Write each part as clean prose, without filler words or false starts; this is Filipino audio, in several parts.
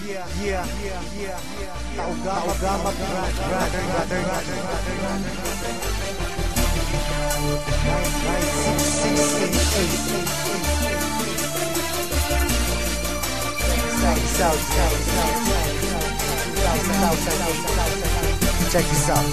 Taugama brother. Check this out.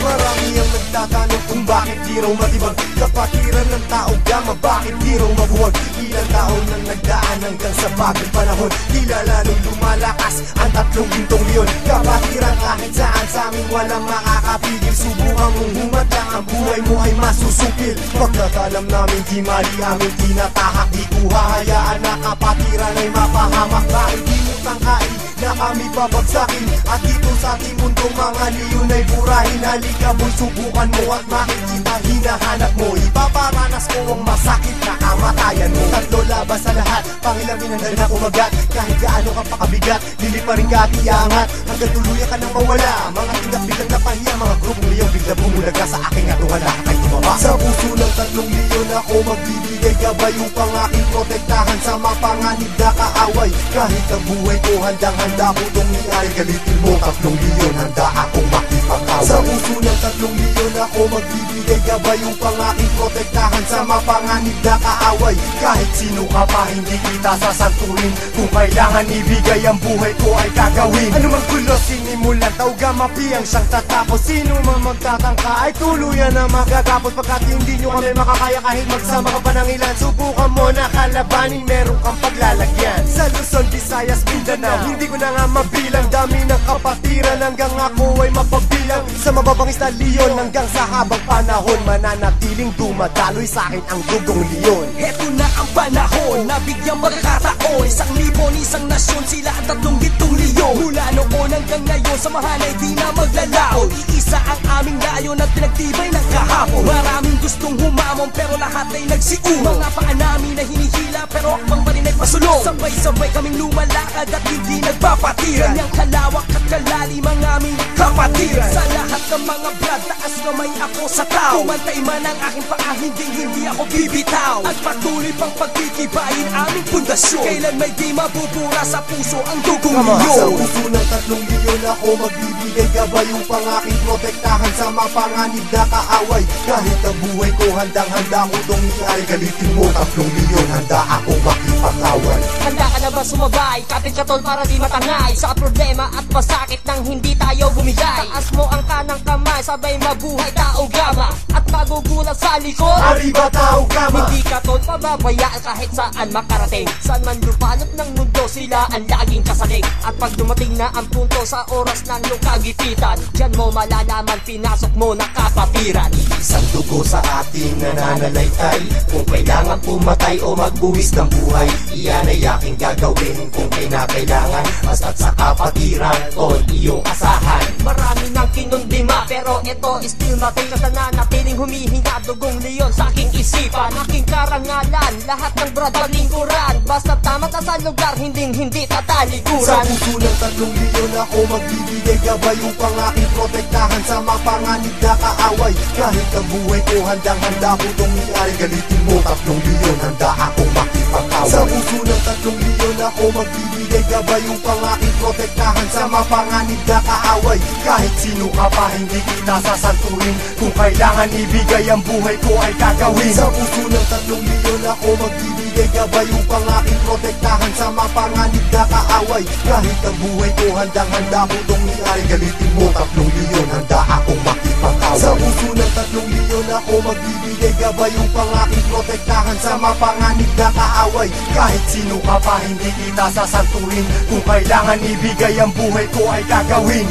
Marami ang nagtatanong kung bakit di raw matibag kapatiran ng Taugama, bakit di raw mabuwag. Ilang taon nang nagdaan hanggang sa bagong panahon, tila lalong lumalakas ang 3 gintong leon. Kapatiran kahit saan sa amin walang makakapigil. Subukan mong humatang, ang buhay mo ay masusupil. Pagkakalam namin di mali amin tinatahak, di ko hahayaan na kapatiran ay mapahamak. Bakit di mo tangkain na kami babagsakin? At dito sa ating mundo mga leon ay burahin. Halika boy, subukan mo at makikita hinahanap mo. Ipaparanas ko ang masakit na kamatayan mo. 3 labas sa lahat, pangilamin ang dali na kumagat. Kahit gaano ka pakabigat, lili pa rin ka at iangat hanggang tuluyan ka nang mawala. Mga tingap biglang napahiya, mga grupong liyong bigla bumulaga sa aking atungala kay tumaba. Sa puso ng 3 leon ako magbibigay gabay upang aking protektahan sa mapanganib na kaaway. Kahit ang buhay ko handang-handa ko itong iay. Galitin mo 3 leon, handa akong makipag-away. Sa puso ng 3 leon ako magbibigay gabay upang aking protektahan sa mapanganib na kaaway. Kahit sino ka pa hindi kita sasanturin, kung kailangan ibigay ang buhay ko ay gagawin. Ano mang gulo sinimulan, Taugama piyang siyang tatapos. Sino man magtatangka ay tuluyan na magagapos. Pagkat hindi nyo kami makakaya kahit magsama ka pa ng ilan. Subukan mo na kalabanin, meron kang paglalagyan. Sa Luzon, Visayas, Mindanao, hindi ko na nga mabilang. Dami ng kapatiran hanggang ako ay mapabilang. Sa mababangis na leon hanggang sa habang panahon, mananatiling dumadaloy sa akin ang dugong leon. Heto na ang panahon, nabigyang magkakataon. 1,000 isang nasyon, sila ang 3 gintong leon. Mula noon hanggang ngayon, samahan ay di na maglalaon. Iisa ang aming layon at pinagtibay ng kahapon. Maraming gustong humamon pero lahat ay nagsiuno. Mga paa namin na hinihila pero akbang pa rin ay pasulong. Sabay-sabay kaming lumalakad at hindi nagpapatiran. Ganyang kalawak at kalalim ang aming kapatiran. Sa lahat ng mga brad, taas kamay ako sa tao. Kumantay man ang aking paa, hindi ako bibitaw. At patuloy pang pagtitibayin aming pundasyon. Kailan may di mabubura sa puso ang dugong leon. Sa puso ng 3 leon ako magbibigay gabay upang aking protektahan sa mapanganib na kaaway. Kahit ang buhay ko handang-handa ko itong iay. Galitin mo 3 leon, handa akong makipag-away. Handa ka na ba sumabay? Kapit ka tol para di matangay sa problema at masakit nang hindi tayo bumigay. Taas mo ang kanang kamay, sabay mabuhay Taugama at magugulat sa likod. Arriba Taugama! Hindi ka tol pababayaan kahit saan makarating. Saan man lupalot ng mundo, sila ang laging kasalig. At pag dumating na ang punto sa oras ng lukagipitan, diyan mo malalaman, pinasok mo na kapatiran. Isang dugo sa ating nananalaytay. Kung kailangan pumatay o magbuwis ng buhay, iyan ay aking gagawin kung kailangan. Basta't sa kapatiran, tol, iyong asahan. Marami nang kinundima pero ito still nothing. Kasi nanatiling humihinga dugong leon sa aking isipan. Aking karangalan, lahat ng brad palingkuran. Basta tama ka sa lugar, hindi tatalikuran. Sa puso ng 3 leon ako magbibigay gabay upang aking protektahan sa mapanganib na kaaway. Kahit ang buhay ko handang-handa ko itong iay. Galitin mo 3 leon, handa akong makipag-away. Sa puso ng 3 leon ako magbibigay gabay upang aking protektahan sa mapanganib na kaaway. Kahit sino ka pa hindi kita sasanturin, kung kailangan ibigay ang buhay ko ay gagawin. Sa puso ng 3 leon ako magbibigay gabay upang aking protektahan sa mapanganib na kaaway. Kahit ang buhay ko handang-handa ko itong iay. Galitin mo 3 leon, handa akong makipag-away. Sa puso ng 3 leon ako magbibigay gabay upang aking protektahan sa mapanganib na kaaway. Kahit sino ka pa hindi kita sasanturin, kung kailangan ibigay ang buhay ko ay gagawin.